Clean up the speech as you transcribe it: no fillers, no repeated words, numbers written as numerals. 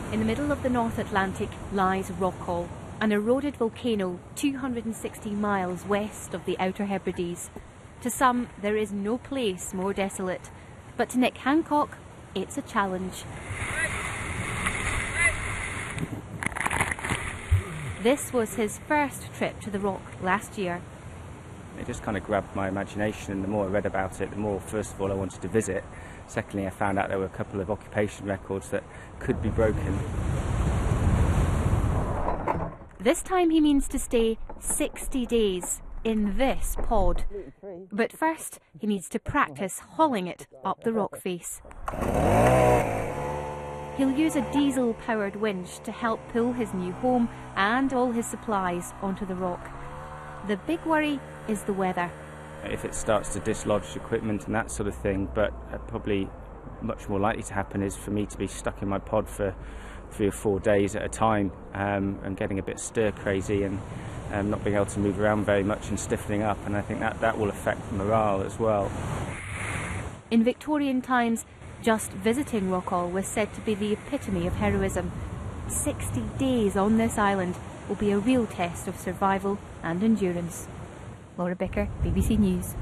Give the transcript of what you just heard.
In the middle of the North Atlantic lies Rockall, an eroded volcano 260 miles west of the Outer Hebrides. To some, there is no place more desolate, but to Nick Hancock, it's a challenge. This was his first trip to the rock last year. It just kind of grabbed my imagination, and the more I read about it, the more, first of all, I wanted to visit. Secondly, I found out there were a couple of occupation records that could be broken. This time he means to stay 60 days in this pod. But first, he needs to practice hauling it up the rock face. He'll use a diesel-powered winch to help pull his new home and all his supplies onto the rock. The big worry is the weather. If it starts to dislodge equipment and that sort of thing, but probably much more likely to happen is for me to be stuck in my pod for 3 or 4 days at a time, and getting a bit stir crazy and not being able to move around very much and stiffening up, and I think that will affect morale as well. In Victorian times, just visiting Rockall was said to be the epitome of heroism. 60 days on this island will be a real test of survival and endurance. Laura Bicker, BBC News.